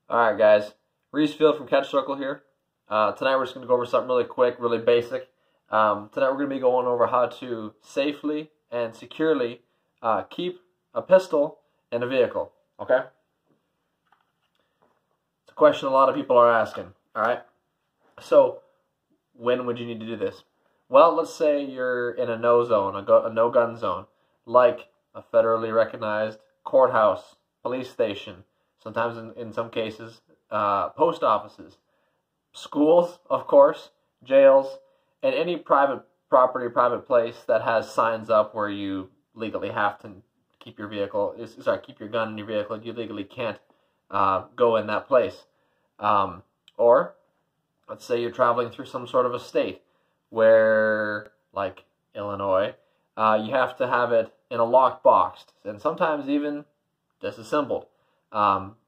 Alright guys, Reese Field from Catch Circle here. Tonight we're just going to go over something really quick, really basic. Tonight we're going to be going over how to safely and securely keep a pistol in a vehicle, okay? It's a question a lot of people are asking, alright? So, when would you need to do this? Well, let's say you're in a no zone, a no-gun zone, like a federally recognized courthouse, police station, sometimes in some cases, post offices, schools, of course, jails, and any private property, private place that has signs up where you legally have to keep your keep your gun in your vehicle. You legally can't go in that place. Or, let's say you're traveling through some sort of a state where, like Illinois, you have to have it in a locked box, and sometimes even disassembled.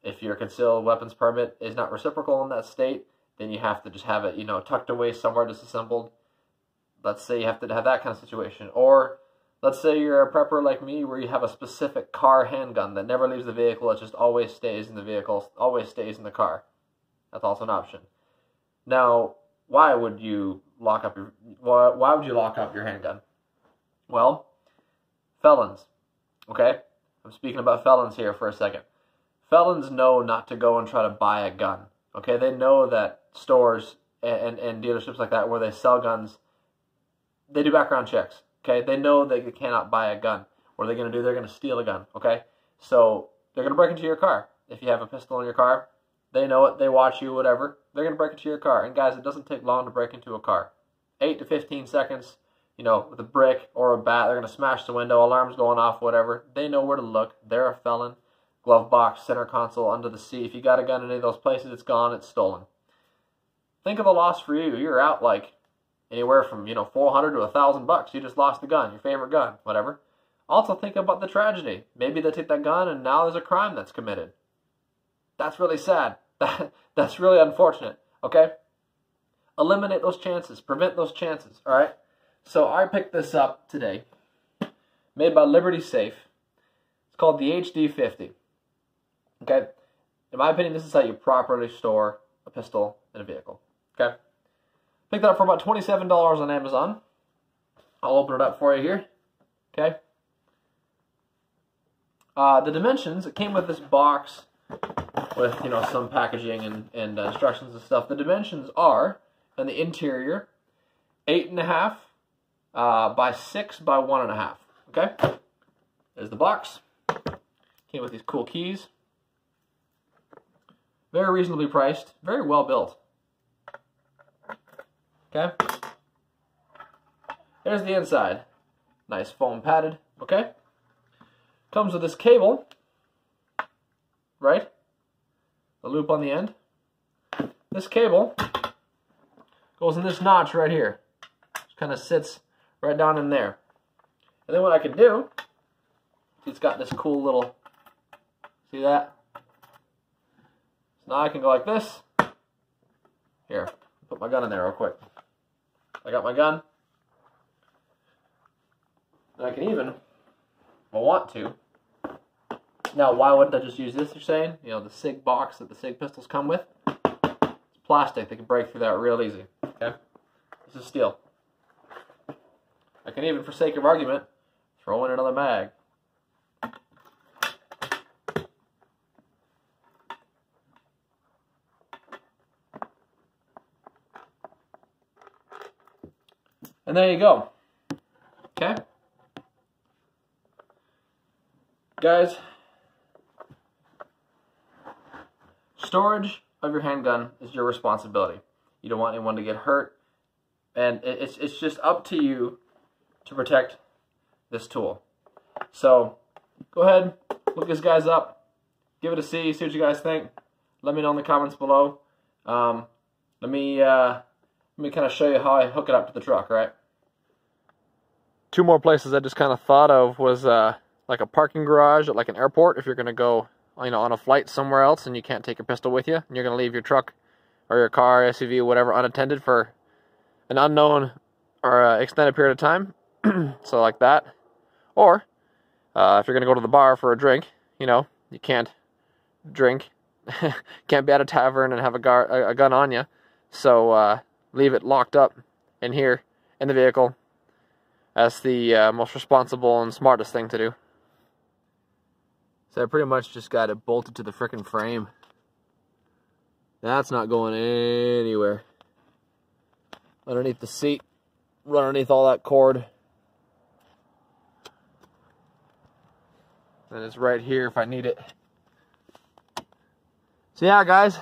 If your concealed weapons permit is not reciprocal in that state, then you have to just have it, tucked away somewhere, disassembled. Let's say you have to have that kind of situation. Or let's say you're a prepper like me, where you have a specific car handgun that never leaves the vehicle. It just always stays in the vehicle, always stays in the car. That's also an option. Now, why would you lock up your handgun? Well, felons. Okay, I'm speaking about felons here for a second. Felons know not to go and try to buy a gun. Okay, they know that stores and dealerships like that where they sell guns, they do background checks. Okay, they know they cannot buy a gun. What are they going to do? They're going to steal a gun. Okay, so they're going to break into your car. If you have a pistol in your car, they know it. They watch you, whatever. They're going to break into your car. And guys, it doesn't take long to break into a car. 8 to 15 seconds. With a brick or a bat, they're going to smash the window. Alarms going off, whatever. They know where to look. They're a felon. Glove box, center console, under the seat. If you got a gun in any of those places, it's gone, it's stolen. Think of the loss for you. You're out like anywhere from, $400 to $1,000. You just lost the gun, your favorite gun, whatever. Also think about the tragedy. Maybe they take that gun and now there's a crime that's committed. That's really sad. That's really unfortunate, okay? Eliminate those chances. Prevent those chances, all right? So I picked this up today, made by Liberty Safe. It's called the HD-50. Okay, in my opinion, this is how you properly store a pistol in a vehicle. Okay, picked that up for about $27 on Amazon. I'll open it up for you here. Okay, the dimensions. It came with this box with some packaging and instructions and stuff. The dimensions are, in the interior, 8.5 by 6 by 1.5. Okay, there's the box. Came with these cool keys. Very reasonably priced. Very well built. Okay. There's the inside. Nice foam padded. Okay. Comes with this cable. Right? The loop on the end. This cable goes in this notch right here. Just kind of sits right down in there. And then what I can do, it's got this cool little, see that? Now I can go like this. Here, put my gun in there real quick. I got my gun. And I can even, if I want to. Now, why wouldn't I just use this, you're saying? The SIG box that the SIG pistols come with. It's plastic. They can break through that real easy. Okay? This is steel. I can even, for sake of argument, throw in another mag. And there you go. Okay? Guys, storage of your handgun is your responsibility. You don't want anyone to get hurt. And it's just up to you to protect this tool. So, go ahead, look this guys up. Give it a see what you guys think. Let me know in the comments below. Let me kind of show you how I hook it up to the truck, right? Two more places I just kind of thought of was like a parking garage at like an airport. If you're going to go on a flight somewhere else and you can't take your pistol with you, and you're going to leave your truck or your car, SUV, whatever, unattended for an unknown or extended period of time. So like that. Or if you're going to go to the bar for a drink, you can't drink Can't be at a tavern and have a gun on you. So leave it locked up in here in the vehicle. That's the most responsible and smartest thing to do. So I pretty much just got it bolted to the frickin' frame. That's not going anywhere. Underneath the seat, run underneath all that cord. And it's right here if I need it. So yeah, guys,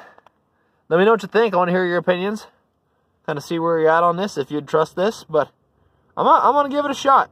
let me know what you think. I want to hear your opinions. Kind of see where you're at on this, if you'd trust this. But I'm gonna give it a shot.